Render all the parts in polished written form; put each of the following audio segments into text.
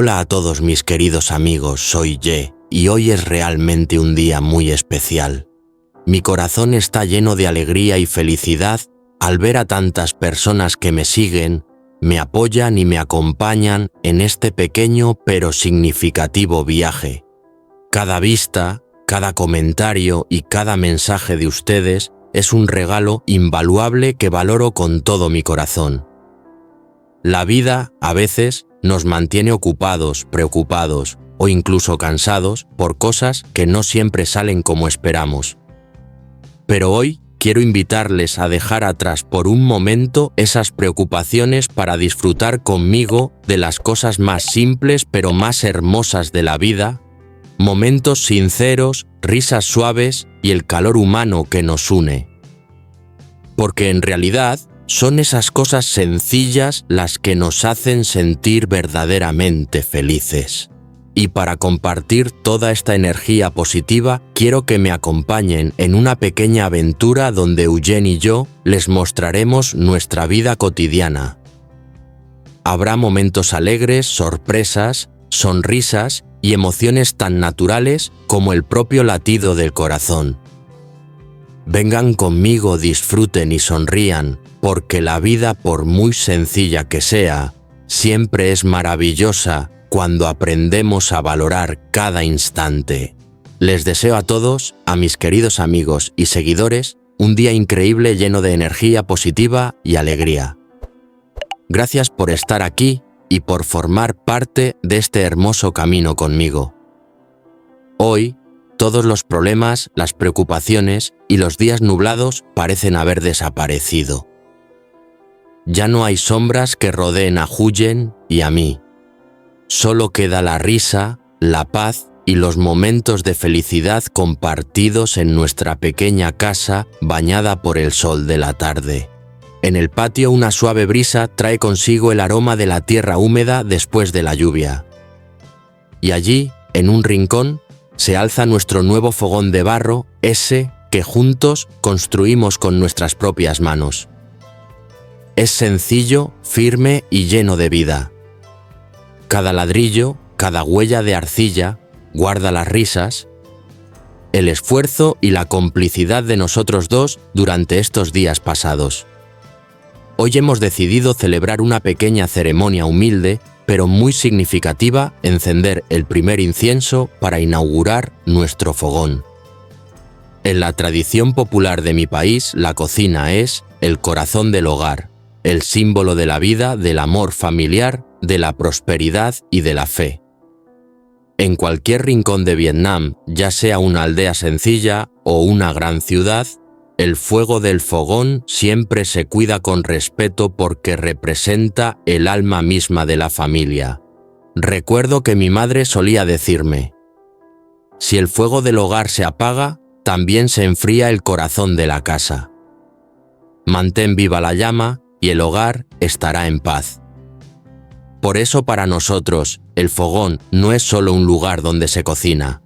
Hola a todos mis queridos amigos, soy Ye, y hoy es realmente un día muy especial. Mi corazón está lleno de alegría y felicidad al ver a tantas personas que me siguen, me apoyan y me acompañan en este pequeño pero significativo viaje. Cada vista, cada comentario y cada mensaje de ustedes es un regalo invaluable que valoro con todo mi corazón. La vida, a veces, nos mantiene ocupados, preocupados o incluso cansados por cosas que no siempre salen como esperamos. Pero hoy quiero invitarles a dejar atrás por un momento esas preocupaciones para disfrutar conmigo de las cosas más simples pero más hermosas de la vida, momentos sinceros, risas suaves y el calor humano que nos une. Porque en realidad, son esas cosas sencillas las que nos hacen sentir verdaderamente felices. Y para compartir toda esta energía positiva, quiero que me acompañen en una pequeña aventura donde Eugene y yo les mostraremos nuestra vida cotidiana. Habrá momentos alegres, sorpresas, sonrisas y emociones tan naturales como el propio latido del corazón. Vengan conmigo, disfruten y sonrían, porque la vida, por muy sencilla que sea, siempre es maravillosa cuando aprendemos a valorar cada instante. Les deseo a todos, a mis queridos amigos y seguidores, un día increíble lleno de energía positiva y alegría. Gracias por estar aquí y por formar parte de este hermoso camino conmigo. Hoy, todos los problemas, las preocupaciones y los días nublados parecen haber desaparecido. Ya no hay sombras que rodeen a Huyen y a mí. Solo queda la risa, la paz y los momentos de felicidad compartidos en nuestra pequeña casa bañada por el sol de la tarde. En el patio una suave brisa trae consigo el aroma de la tierra húmeda después de la lluvia. Y allí, en un rincón, se alza nuestro nuevo fogón de barro, ese que juntos construimos con nuestras propias manos. Es sencillo, firme y lleno de vida. Cada ladrillo, cada huella de arcilla, guarda las risas, el esfuerzo y la complicidad de nosotros dos durante estos días pasados. Hoy hemos decidido celebrar una pequeña ceremonia humilde, pero muy significativa, encender el primer incienso para inaugurar nuestro fogón. En la tradición popular de mi país, la cocina es el corazón del hogar, el símbolo de la vida, del amor familiar, de la prosperidad y de la fe. En cualquier rincón de Vietnam, ya sea una aldea sencilla o una gran ciudad, el fuego del fogón siempre se cuida con respeto porque representa el alma misma de la familia. Recuerdo que mi madre solía decirme: si el fuego del hogar se apaga, también se enfría el corazón de la casa. Mantén viva la llama y el hogar estará en paz. Por eso para nosotros, el fogón no es solo un lugar donde se cocina.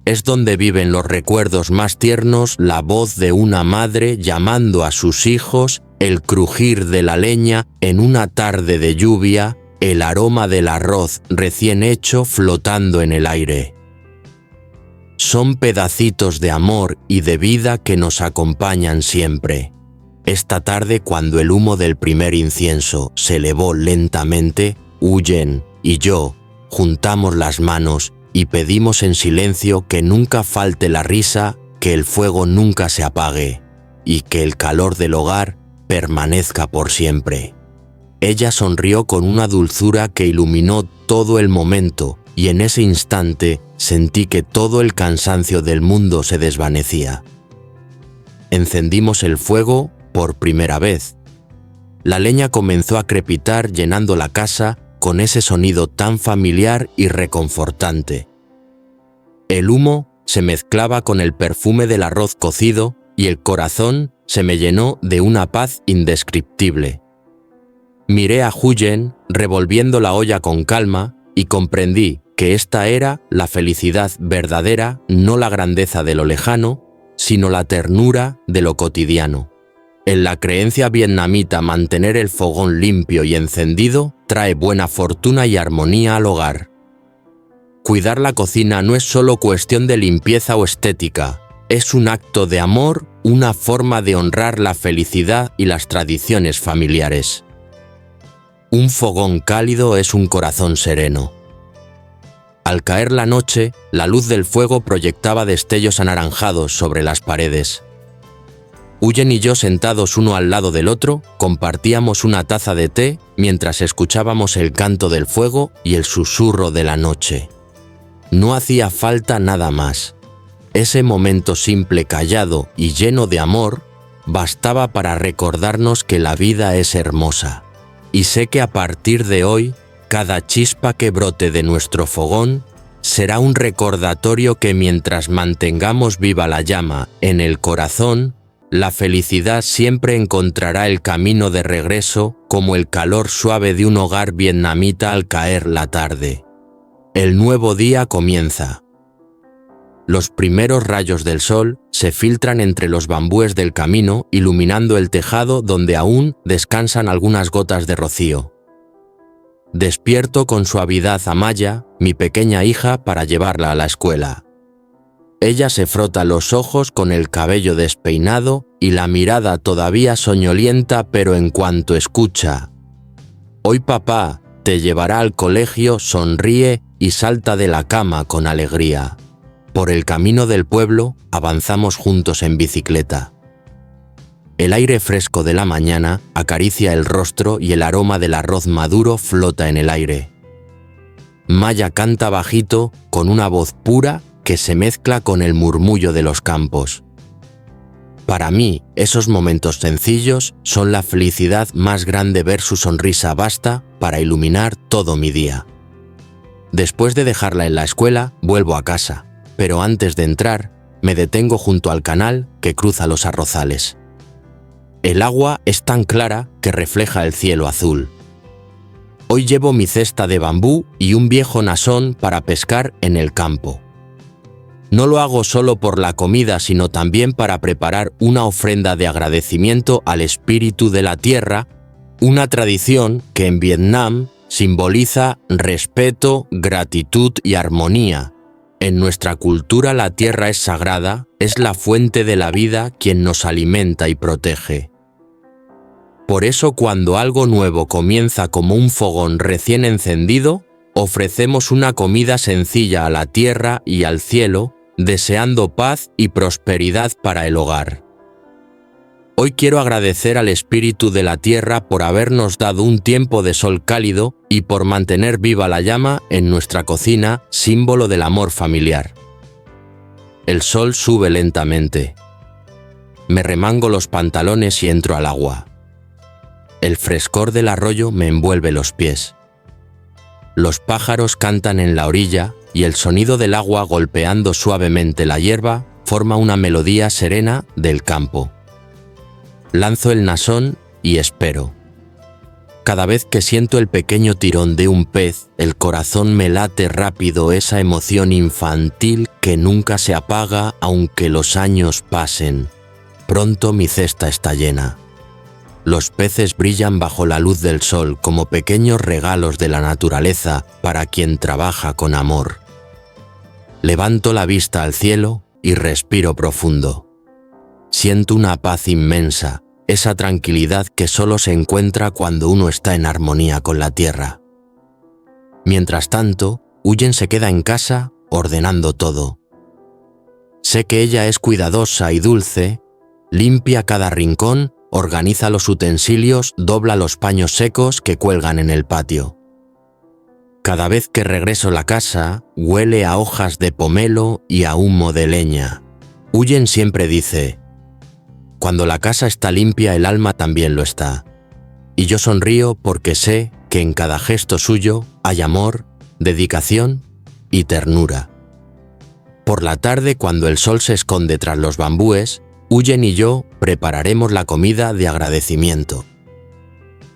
Es donde viven los recuerdos más tiernos, la voz de una madre llamando a sus hijos, el crujir de la leña en una tarde de lluvia, el aroma del arroz recién hecho flotando en el aire. Son pedacitos de amor y de vida que nos acompañan siempre. Esta tarde, cuando el humo del primer incienso se elevó lentamente, Huyen y yo juntamos las manos y pedimos en silencio que nunca falte la risa, que el fuego nunca se apague y que el calor del hogar permanezca por siempre. Ella sonrió con una dulzura que iluminó todo el momento y en ese instante sentí que todo el cansancio del mundo se desvanecía. Encendimos el fuego por primera vez. La leña comenzó a crepitar llenando la casa con ese sonido tan familiar y reconfortante. El humo se mezclaba con el perfume del arroz cocido y el corazón se me llenó de una paz indescriptible. Miré a Huyen revolviendo la olla con calma y comprendí que esta era la felicidad verdadera, no la grandeza de lo lejano, sino la ternura de lo cotidiano. En la creencia vietnamita, mantener el fogón limpio y encendido trae buena fortuna y armonía al hogar. Cuidar la cocina no es solo cuestión de limpieza o estética, es un acto de amor, una forma de honrar la felicidad y las tradiciones familiares. Un fogón cálido es un corazón sereno. Al caer la noche, la luz del fuego proyectaba destellos anaranjados sobre las paredes. Uyen y yo, sentados uno al lado del otro, compartíamos una taza de té mientras escuchábamos el canto del fuego y el susurro de la noche. No hacía falta nada más. Ese momento simple, callado y lleno de amor, bastaba para recordarnos que la vida es hermosa. Y sé que a partir de hoy, cada chispa que brote de nuestro fogón será un recordatorio que mientras mantengamos viva la llama en el corazón, la felicidad siempre encontrará el camino de regreso como el calor suave de un hogar vietnamita al caer la tarde. El nuevo día comienza. Los primeros rayos del sol se filtran entre los bambúes del camino, iluminando el tejado donde aún descansan algunas gotas de rocío. Despierto con suavidad a Maya, mi pequeña hija, para llevarla a la escuela. Ella se frota los ojos con el cabello despeinado y la mirada todavía soñolienta, pero en cuanto escucha «Hoy papá te llevará al colegio», sonríe y salta de la cama con alegría. Por el camino del pueblo avanzamos juntos en bicicleta. El aire fresco de la mañana acaricia el rostro y el aroma del arroz maduro flota en el aire. Maya canta bajito con una voz pura que se mezcla con el murmullo de los campos. Para mí, esos momentos sencillos son la felicidad más grande. Ver su sonrisa basta para iluminar todo mi día. Después de dejarla en la escuela, vuelvo a casa, pero antes de entrar, me detengo junto al canal que cruza los arrozales. El agua es tan clara que refleja el cielo azul. Hoy llevo mi cesta de bambú y un viejo nasón para pescar en el campo. No lo hago solo por la comida, sino también para preparar una ofrenda de agradecimiento al espíritu de la tierra, una tradición que en Vietnam simboliza respeto, gratitud y armonía. En nuestra cultura la tierra es sagrada, es la fuente de la vida quien nos alimenta y protege. Por eso cuando algo nuevo comienza como un fogón recién encendido, ofrecemos una comida sencilla a la tierra y al cielo, deseando paz y prosperidad para el hogar. Hoy quiero agradecer al espíritu de la tierra por habernos dado un tiempo de sol cálido y por mantener viva la llama en nuestra cocina, símbolo del amor familiar. El sol sube lentamente. Me remango los pantalones y entro al agua. El frescor del arroyo me envuelve los pies. Los pájaros cantan en la orilla y el sonido del agua golpeando suavemente la hierba forma una melodía serena del campo. Lanzo el nasón y espero. Cada vez que siento el pequeño tirón de un pez, el corazón me late rápido, esa emoción infantil que nunca se apaga aunque los años pasen. Pronto mi cesta está llena. Los peces brillan bajo la luz del sol como pequeños regalos de la naturaleza para quien trabaja con amor. Levanto la vista al cielo y respiro profundo. Siento una paz inmensa, esa tranquilidad que solo se encuentra cuando uno está en armonía con la tierra. Mientras tanto, Uyen se queda en casa ordenando todo. Sé que ella es cuidadosa y dulce, limpia cada rincón, organiza los utensilios, dobla los paños secos que cuelgan en el patio. Cada vez que regreso a la casa, huele a hojas de pomelo y a humo de leña. Uyen siempre dice: cuando la casa está limpia, el alma también lo está. Y yo sonrío porque sé que en cada gesto suyo hay amor, dedicación y ternura. Por la tarde, cuando el sol se esconde tras los bambúes, Uyen y yo prepararemos la comida de agradecimiento.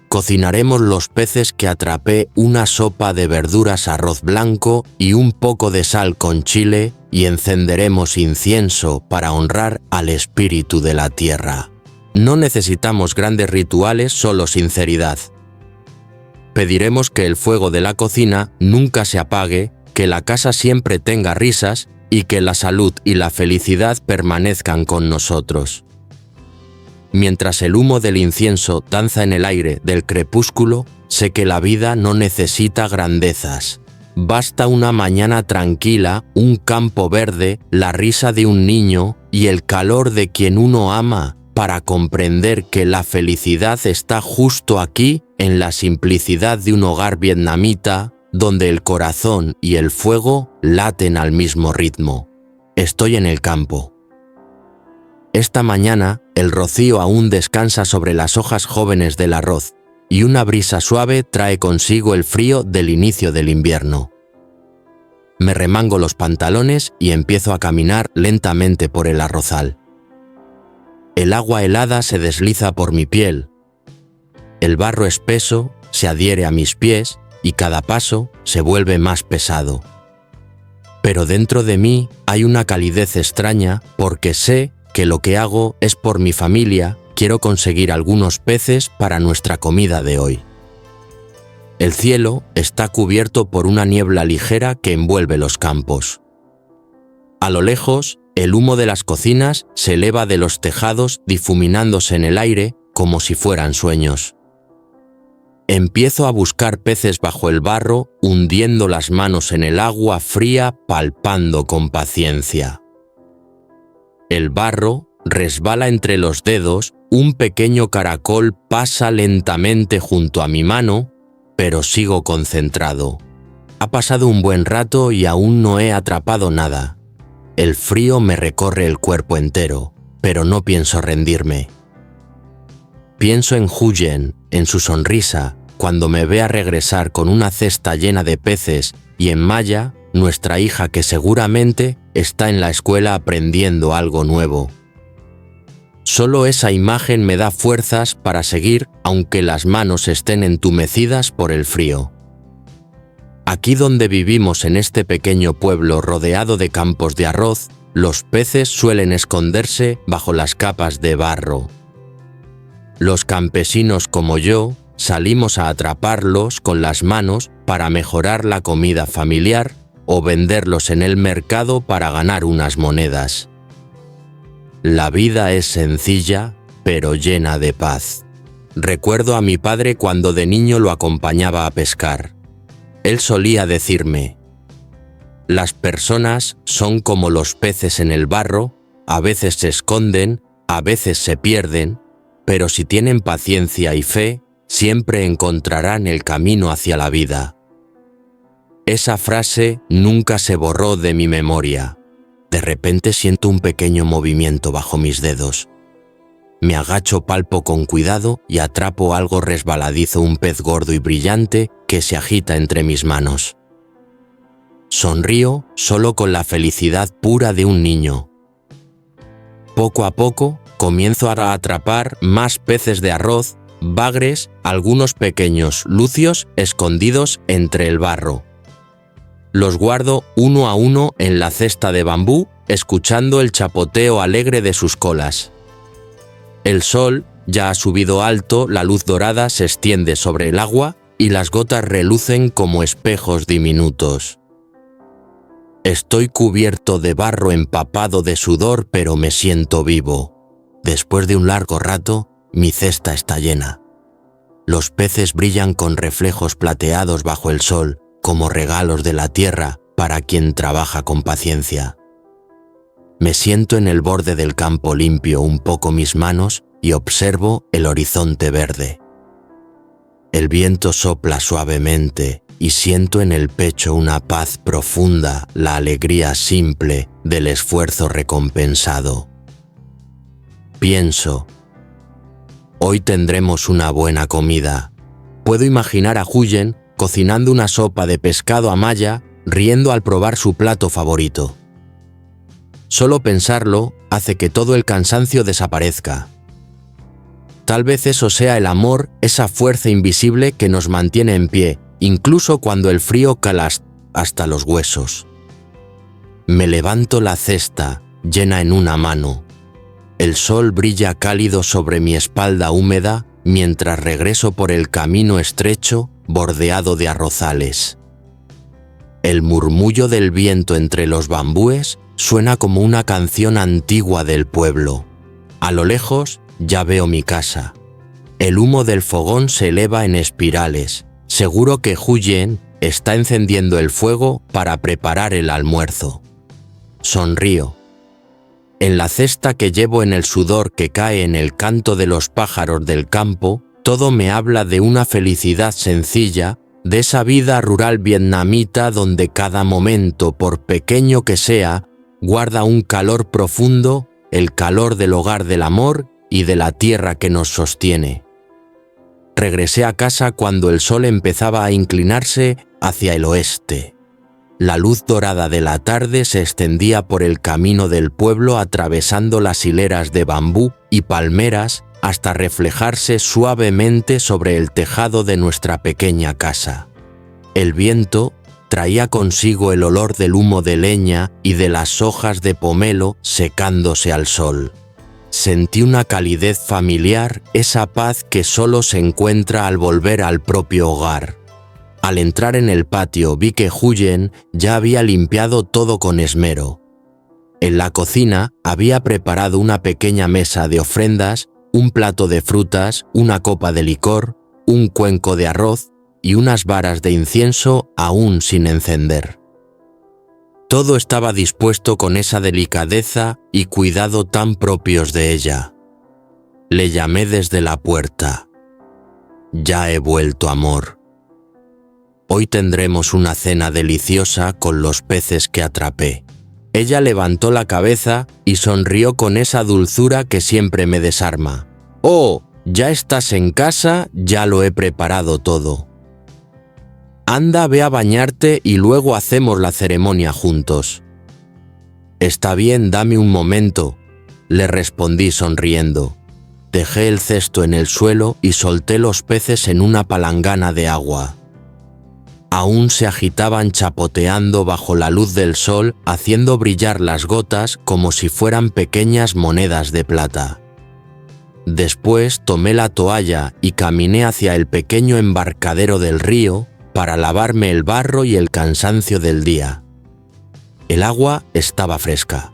Cocinaremos los peces que atrapé, una sopa de verduras, arroz blanco y un poco de sal con chile, y encenderemos incienso para honrar al espíritu de la tierra. No necesitamos grandes rituales, solo sinceridad. Pediremos que el fuego de la cocina nunca se apague, que la casa siempre tenga risas y que la salud y la felicidad permanezcan con nosotros. Mientras el humo del incienso danza en el aire del crepúsculo, sé que la vida no necesita grandezas. Basta una mañana tranquila, un campo verde, la risa de un niño y el calor de quien uno ama para comprender que la felicidad está justo aquí, en la simplicidad de un hogar vietnamita, donde el corazón y el fuego laten al mismo ritmo. Estoy en el campo. Esta mañana, el rocío aún descansa sobre las hojas jóvenes del arroz, y una brisa suave trae consigo el frío del inicio del invierno. Me remango los pantalones y empiezo a caminar lentamente por el arrozal. El agua helada se desliza por mi piel. El barro espeso se adhiere a mis pies y cada paso se vuelve más pesado. Pero dentro de mí hay una calidez extraña porque sé que lo que hago es por mi familia. Quiero conseguir algunos peces para nuestra comida de hoy. El cielo está cubierto por una niebla ligera que envuelve los campos. A lo lejos, el humo de las cocinas se eleva de los tejados difuminándose en el aire como si fueran sueños. Empiezo a buscar peces bajo el barro, hundiendo las manos en el agua fría, palpando con paciencia. El barro resbala entre los dedos, un pequeño caracol pasa lentamente junto a mi mano, pero sigo concentrado. Ha pasado un buen rato y aún no he atrapado nada. El frío me recorre el cuerpo entero, pero no pienso rendirme. Pienso en Huyen, en su sonrisa, cuando me vea regresar con una cesta llena de peces, y en Maya, nuestra hija que seguramente está en la escuela aprendiendo algo nuevo. Solo esa imagen me da fuerzas para seguir, aunque las manos estén entumecidas por el frío. Aquí donde vivimos, en este pequeño pueblo rodeado de campos de arroz, los peces suelen esconderse bajo las capas de barro. Los campesinos como yo salimos a atraparlos con las manos para mejorar la comida familiar o venderlos en el mercado para ganar unas monedas. La vida es sencilla, pero llena de paz. Recuerdo a mi padre cuando de niño lo acompañaba a pescar. Él solía decirme: las personas son como los peces en el barro, a veces se esconden, a veces se pierden, pero si tienen paciencia y fe, siempre encontrarán el camino hacia la vida. Esa frase nunca se borró de mi memoria. De repente siento un pequeño movimiento bajo mis dedos. Me agacho, palpo con cuidado y atrapo algo resbaladizo, un pez gordo y brillante que se agita entre mis manos. Sonrío solo con la felicidad pura de un niño. Poco a poco comienzo a atrapar más peces de arroz, bagres, algunos pequeños lucios escondidos entre el barro. Los guardo uno a uno en la cesta de bambú, escuchando el chapoteo alegre de sus colas. El sol ya ha subido alto, la luz dorada se extiende sobre el agua y las gotas relucen como espejos diminutos. Estoy cubierto de barro, empapado de sudor, pero me siento vivo. Después de un largo rato, mi cesta está llena. Los peces brillan con reflejos plateados bajo el sol, como regalos de la tierra para quien trabaja con paciencia. Me siento en el borde del campo, limpio un poco mis manos y observo el horizonte verde. El viento sopla suavemente y siento en el pecho una paz profunda, la alegría simple del esfuerzo recompensado. Pienso: hoy tendremos una buena comida. Puedo imaginar a Huyen cocinando una sopa de pescado a Maya, riendo al probar su plato favorito. Solo pensarlo hace que todo el cansancio desaparezca. Tal vez eso sea el amor, esa fuerza invisible que nos mantiene en pie, incluso cuando el frío cala hasta los huesos. Me levanto la cesta, llena en una mano. El sol brilla cálido sobre mi espalda húmeda mientras regreso por el camino estrecho bordeado de arrozales. El murmullo del viento entre los bambúes suena como una canción antigua del pueblo. A lo lejos ya veo mi casa. El humo del fogón se eleva en espirales. Seguro que Huyen está encendiendo el fuego para preparar el almuerzo. Sonrío. En la cesta que llevo en el sudor que cae en el canto de los pájaros del campo, todo me habla de una felicidad sencilla, de esa vida rural vietnamita donde cada momento, por pequeño que sea, guarda un calor profundo, el calor del hogar del amor y de la tierra que nos sostiene. Regresé a casa cuando el sol empezaba a inclinarse hacia el oeste. La luz dorada de la tarde se extendía por el camino del pueblo atravesando las hileras de bambú y palmeras hasta reflejarse suavemente sobre el tejado de nuestra pequeña casa. El viento traía consigo el olor del humo de leña y de las hojas de pomelo secándose al sol. Sentí una calidez familiar, esa paz que solo se encuentra al volver al propio hogar. Al entrar en el patio vi que Huyen ya había limpiado todo con esmero. En la cocina había preparado una pequeña mesa de ofrendas, un plato de frutas, una copa de licor, un cuenco de arroz y unas varas de incienso aún sin encender. Todo estaba dispuesto con esa delicadeza y cuidado tan propios de ella. Le llamé desde la puerta. Ya he vuelto, amor. Hoy tendremos una cena deliciosa con los peces que atrapé. Ella levantó la cabeza y sonrió con esa dulzura que siempre me desarma. «Oh, ya estás en casa, ya lo he preparado todo. Anda, ve a bañarte y luego hacemos la ceremonia juntos». «Está bien, dame un momento», le respondí sonriendo. Dejé el cesto en el suelo y solté los peces en una palangana de agua. Aún se agitaban chapoteando bajo la luz del sol, haciendo brillar las gotas como si fueran pequeñas monedas de plata. Después tomé la toalla y caminé hacia el pequeño embarcadero del río para lavarme el barro y el cansancio del día. El agua estaba fresca.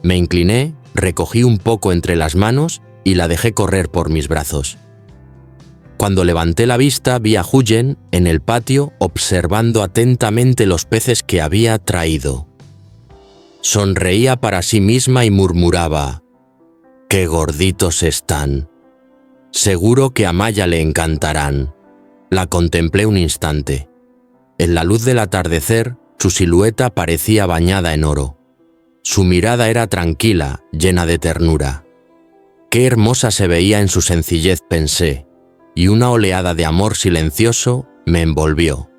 Me incliné, recogí un poco entre las manos y la dejé correr por mis brazos. Cuando levanté la vista vi a Huyen en el patio observando atentamente los peces que había traído. Sonreía para sí misma y murmuraba: «¡Qué gorditos están! Seguro que a Maya le encantarán». La contemplé un instante. En la luz del atardecer, su silueta parecía bañada en oro. Su mirada era tranquila, llena de ternura. Qué hermosa se veía en su sencillez, pensé, y una oleada de amor silencioso me envolvió.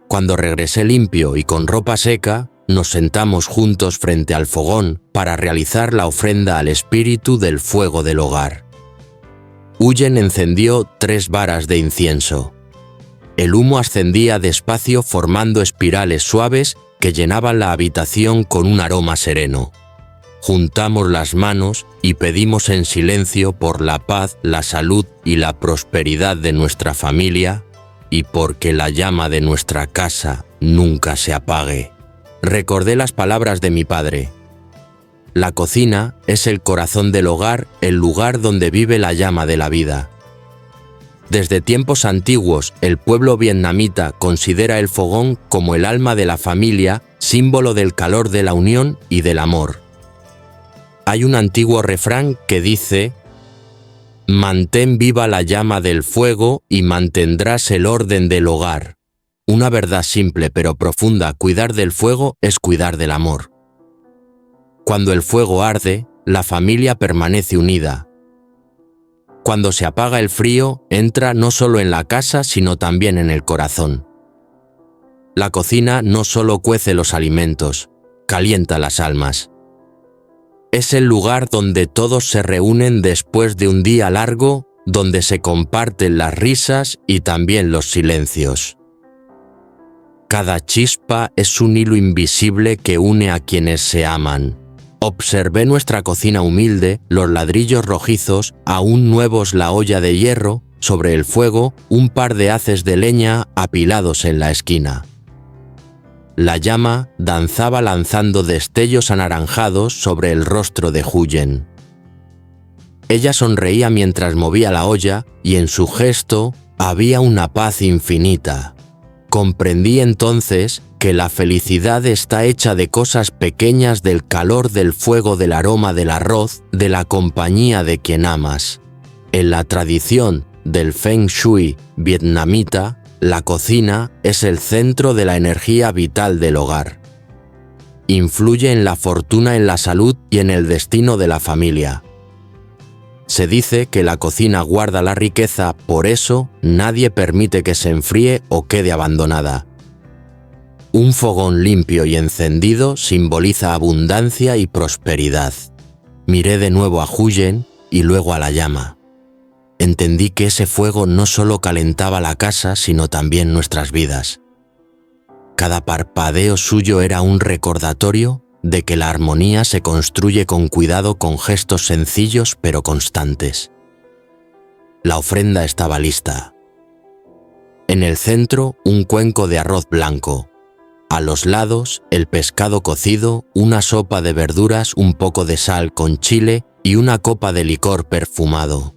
Cuando regresé limpio y con ropa seca, nos sentamos juntos frente al fogón para realizar la ofrenda al espíritu del fuego del hogar. Huyen encendió 3 varas de incienso. El humo ascendía despacio formando espirales suaves que llenaban la habitación con un aroma sereno. Juntamos las manos y pedimos en silencio por la paz, la salud y la prosperidad de nuestra familia y porque la llama de nuestra casa nunca se apague. Recordé las palabras de mi padre. La cocina es el corazón del hogar, el lugar donde vive la llama de la vida. Desde tiempos antiguos, el pueblo vietnamita considera el fogón como el alma de la familia, símbolo del calor de la unión y del amor. Hay un antiguo refrán que dice: «Mantén viva la llama del fuego y mantendrás el orden del hogar». Una verdad simple pero profunda: cuidar del fuego es cuidar del amor. Cuando el fuego arde, la familia permanece unida. Cuando se apaga el frío, entra no solo en la casa, sino también en el corazón. La cocina no solo cuece los alimentos, calienta las almas. Es el lugar donde todos se reúnen después de un día largo, donde se comparten las risas y también los silencios. Cada chispa es un hilo invisible que une a quienes se aman. Observé nuestra cocina humilde, los ladrillos rojizos, aún nuevos, la olla de hierro, sobre el fuego un par de haces de leña apilados en la esquina. La llama danzaba lanzando destellos anaranjados sobre el rostro de Huyen. Ella sonreía mientras movía la olla y en su gesto había una paz infinita. Comprendí entonces que la felicidad está hecha de cosas pequeñas, del calor del fuego, del aroma del arroz, de la compañía de quien amas. En la tradición del Feng Shui vietnamita, la cocina es el centro de la energía vital del hogar. Influye en la fortuna, en la salud y en el destino de la familia. Se dice que la cocina guarda la riqueza, por eso nadie permite que se enfríe o quede abandonada. Un fogón limpio y encendido simboliza abundancia y prosperidad. Miré de nuevo a Huyen y luego a la llama. Entendí que ese fuego no solo calentaba la casa, sino también nuestras vidas. Cada parpadeo suyo era un recordatorio de que la armonía se construye con cuidado, con gestos sencillos pero constantes. La ofrenda estaba lista. En el centro, un cuenco de arroz blanco. A los lados, el pescado cocido, una sopa de verduras, un poco de sal con chile y una copa de licor perfumado.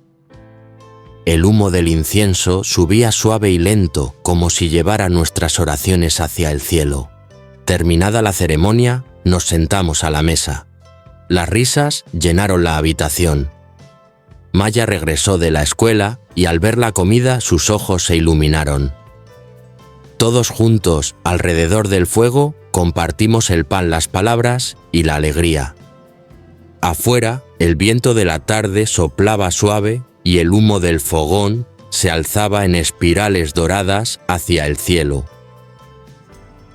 El humo del incienso subía suave y lento, como si llevara nuestras oraciones hacia el cielo. Terminada la ceremonia, nos sentamos a la mesa. Las risas llenaron la habitación. Maya regresó de la escuela y al ver la comida sus ojos se iluminaron. Todos juntos, alrededor del fuego, compartimos el pan, las palabras y la alegría. Afuera, el viento de la tarde soplaba suave y el humo del fogón se alzaba en espirales doradas hacia el cielo.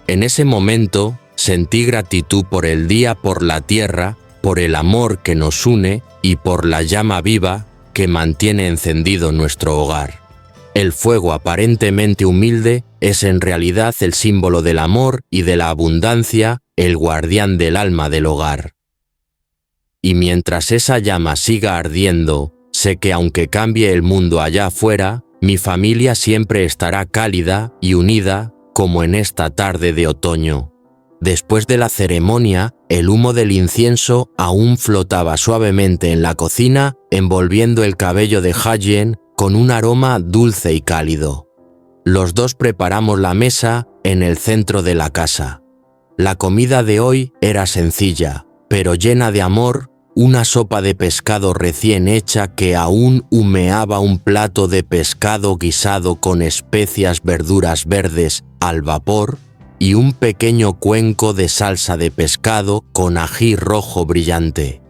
En ese momento sentí gratitud por el día, por la tierra, por el amor que nos une y por la llama viva que mantiene encendido nuestro hogar. El fuego aparentemente humilde es en realidad el símbolo del amor y de la abundancia, el guardián del alma del hogar. Y mientras esa llama siga ardiendo, sé que aunque cambie el mundo allá afuera, mi familia siempre estará cálida y unida como en esta tarde de otoño. Después de la ceremonia, el humo del incienso aún flotaba suavemente en la cocina, envolviendo el cabello de Huyen con un aroma dulce y cálido. Los dos preparamos la mesa en el centro de la casa. La comida de hoy era sencilla, pero llena de amor. Una sopa de pescado recién hecha que aún humeaba, un plato de pescado guisado con especias, verduras verdes al vapor y un pequeño cuenco de salsa de pescado con ají rojo brillante.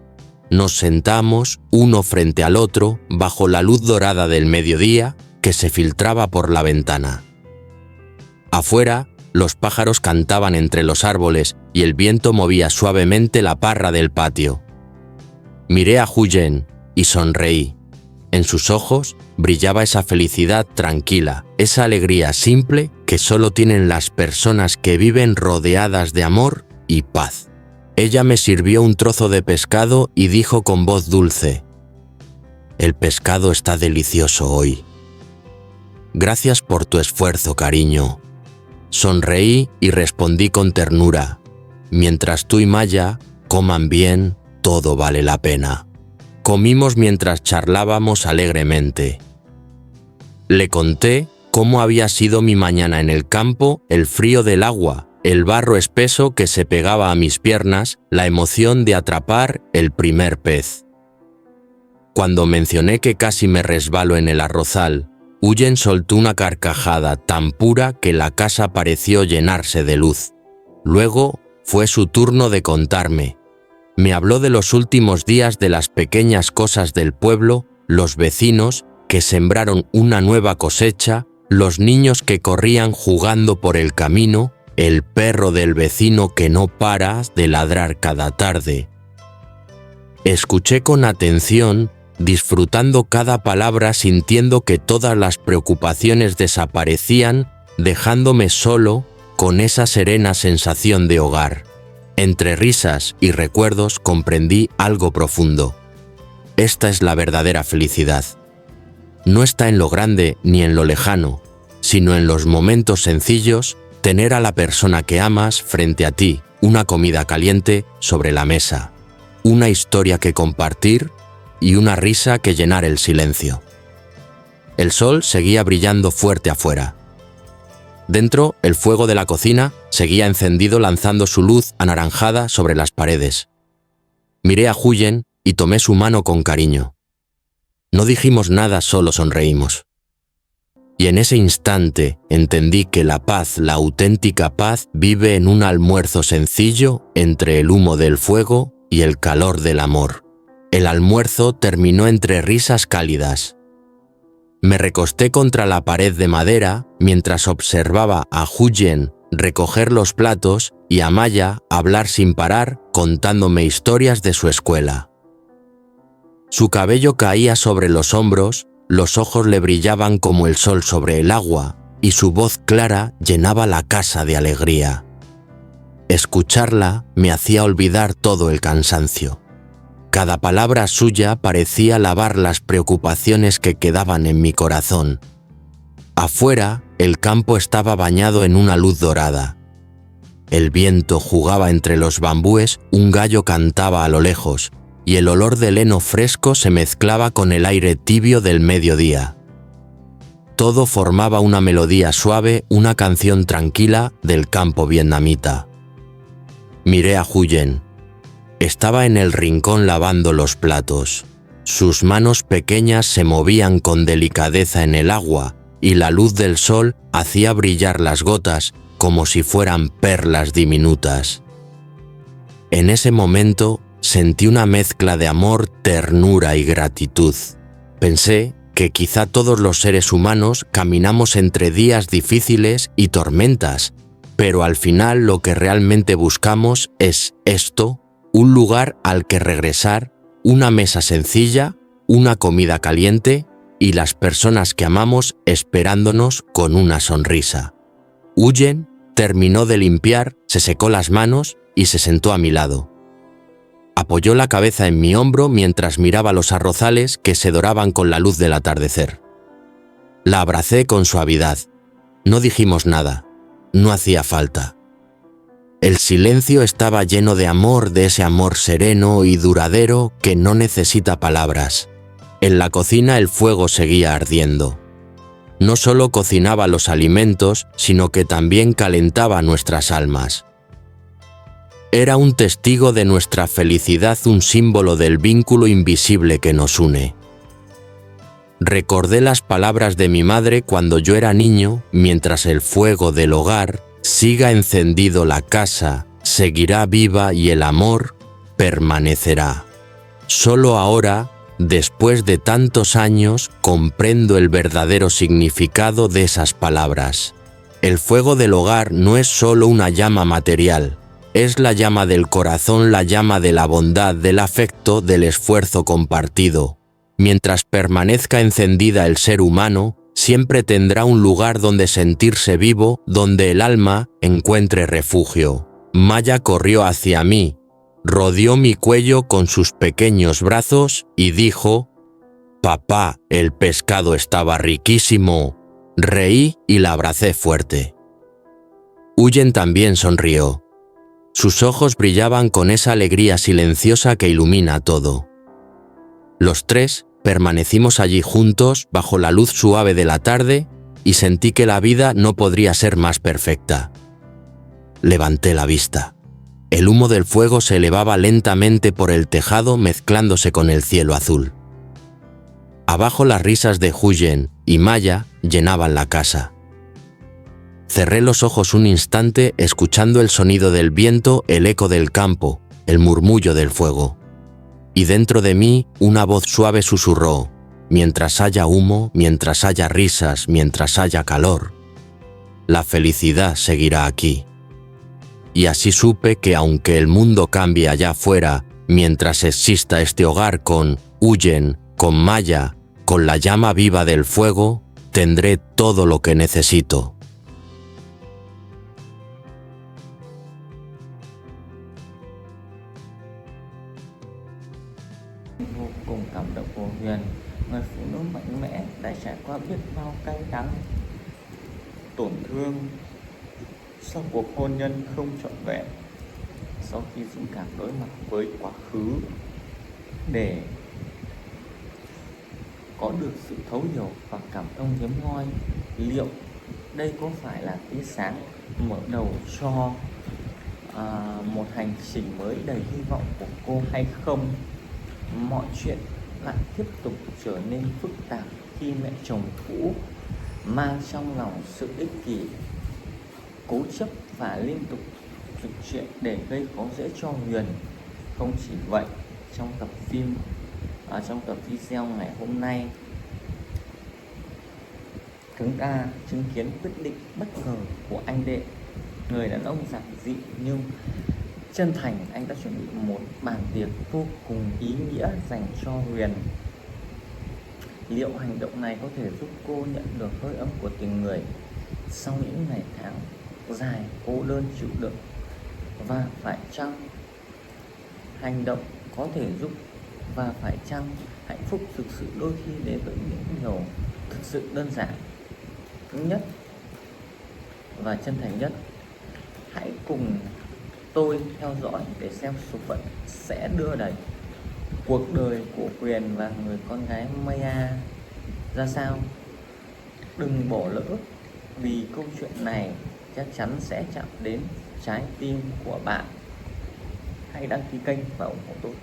Nos sentamos uno frente al otro bajo la luz dorada del mediodía que se filtraba por la ventana. Afuera, los pájaros cantaban entre los árboles y el viento movía suavemente la parra del patio. Miré a Huyen y sonreí. En sus ojos brillaba esa felicidad tranquila, esa alegría simple que solo tienen las personas que viven rodeadas de amor y paz. Ella me sirvió un trozo de pescado y dijo con voz dulce: «El pescado está delicioso hoy. Gracias por tu esfuerzo, cariño». Sonreí y respondí con ternura: «Mientras tú y Maya coman bien, todo vale la pena». Comimos mientras charlábamos alegremente. Le conté cómo había sido mi mañana en el campo, el frío del agua, el barro espeso que se pegaba a mis piernas, la emoción de atrapar el primer pez. Cuando mencioné que casi me resbalo en el arrozal, Huyen soltó una carcajada tan pura que la casa pareció llenarse de luz. Luego fue su turno de contarme. Me habló de los últimos días, de las pequeñas cosas del pueblo, los vecinos que sembraron una nueva cosecha, los niños que corrían jugando por el camino, el perro del vecino que no para de ladrar cada tarde. Escuché con atención, disfrutando cada palabra, sintiendo que todas las preocupaciones desaparecían, dejándome solo con esa serena sensación de hogar. Entre risas y recuerdos comprendí algo profundo. Esta es la verdadera felicidad. No está en lo grande ni en lo lejano, sino en los momentos sencillos Tener a la persona que amas frente a ti, una comida caliente sobre la mesa, una historia que compartir y una risa que llenar el silencio. El sol seguía brillando fuerte afuera. Dentro, el fuego de la cocina seguía encendido lanzando su luz anaranjada sobre las paredes. Miré a Huyen y tomé su mano con cariño. No dijimos nada, solo sonreímos. Y en ese instante entendí que la paz, la auténtica paz, vive en un almuerzo sencillo entre el humo del fuego y el calor del amor. El almuerzo terminó entre risas cálidas. Me recosté contra la pared de madera mientras observaba a Huyen recoger los platos y a Maya hablar sin parar contándome historias de su escuela. Su cabello caía sobre los hombros, los ojos le brillaban como el sol sobre el agua y su voz clara llenaba la casa de alegría. Escucharla me hacía olvidar todo el cansancio. Cada palabra suya parecía lavar las preocupaciones que quedaban en mi corazón. Afuera, el campo estaba bañado en una luz dorada. El viento jugaba entre los bambúes, un gallo cantaba a lo lejos, y el olor del heno fresco se mezclaba con el aire tibio del mediodía. Todo formaba una melodía suave, una canción tranquila del campo vietnamita. Miré a Huyen. Estaba en el rincón lavando los platos. Sus manos pequeñas se movían con delicadeza en el agua y la luz del sol hacía brillar las gotas como si fueran perlas diminutas. En ese momento sentí una mezcla de amor, ternura y gratitud. Pensé que quizá todos los seres humanos caminamos entre días difíciles y tormentas, pero al final lo que realmente buscamos es esto: un lugar al que regresar, una mesa sencilla, una comida caliente y las personas que amamos esperándonos con una sonrisa. Huyen terminó de limpiar, se secó las manos y se sentó a mi lado. Apoyó la cabeza en mi hombro mientras miraba los arrozales que se doraban con la luz del atardecer. La abracé con suavidad. No dijimos nada. No hacía falta. El silencio estaba lleno de amor, de ese amor sereno y duradero que no necesita palabras. En la cocina el fuego seguía ardiendo. No solo cocinaba los alimentos, sino que también calentaba nuestras almas. Era un testigo de nuestra felicidad, un símbolo del vínculo invisible que nos une. Recordé las palabras de mi madre cuando yo era niño: mientras el fuego del hogar siga encendido, la casa seguirá viva y el amor permanecerá. Solo ahora, después de tantos años, comprendo el verdadero significado de esas palabras. El fuego del hogar no es solo una llama material, es la llama del corazón, la llama de la bondad, del afecto, del esfuerzo compartido. Mientras permanezca encendida el ser humano, siempre tendrá un lugar donde sentirse vivo, donde el alma encuentre refugio. Maya corrió hacia mí, rodeó mi cuello con sus pequeños brazos y dijo: «Papá, el pescado estaba riquísimo». Reí y la abracé fuerte. Huyen también sonrió. Sus ojos brillaban con esa alegría silenciosa que ilumina todo. Los tres permanecimos allí juntos bajo la luz suave de la tarde y sentí que la vida no podría ser más perfecta. Levanté la vista. El humo del fuego se elevaba lentamente por el tejado mezclándose con el cielo azul. Abajo las risas de Huyen y Maya llenaban la casa. Cerré los ojos un instante escuchando el sonido del viento, el eco del campo, el murmullo del fuego. Y dentro de mí una voz suave susurró: mientras haya humo, mientras haya risas, mientras haya calor, la felicidad seguirá aquí. Y así supe que aunque el mundo cambie allá afuera, mientras exista este hogar con Huyen, con Maya, con la llama viva del fuego, tendré todo lo que necesito. Vô cùng cảm động của Huyền, người phụ nữ mạnh mẽ đã trải qua biết bao cay đắng, tổn thương Sau cuộc hôn nhân không trọn vẹn, sau khi dũng cảm đối mặt với quá khứ để có được sự thấu hiểu và cảm thông hiếm hoi, liệu đây có phải là tia sáng mở đầu cho một hành trình mới đầy hy vọng của cô hay không? Mọi chuyện lại tiếp tục trở nên phức tạp khi mẹ chồng cũ mang trong lòng sự ích kỷ, cố chấp và liên tục dựng chuyện để gây khó dễ cho Huyền. Không chỉ vậy, trong tập video ngày hôm nay, chúng ta chứng kiến quyết định bất ngờ của anh Đệ, người đàn ông giản dị nhưng chân thành. Anh đã chuẩn bị một bàn tiệc vô cùng ý nghĩa dành cho Huyền. Liệu hành động này có thể giúp cô nhận được hơi ấm của tình người sau những ngày tháng dài cô đơn chịu đựng? Và phải chăng hành động có thể giúp, và phải chăng hạnh phúc thực sự đôi khi đến với những điều thực sự đơn giản? Thứ nhất và chân thành nhất, hãy cùng tôi theo dõi để xem số phận sẽ đưa đẩy cuộc đời của Huyền và người con gái Maya ra sao. Đừng bỏ lỡ, vì câu chuyện này chắc chắn sẽ chạm đến trái tim của bạn. Hãy đăng ký kênh và ủng hộ tôi.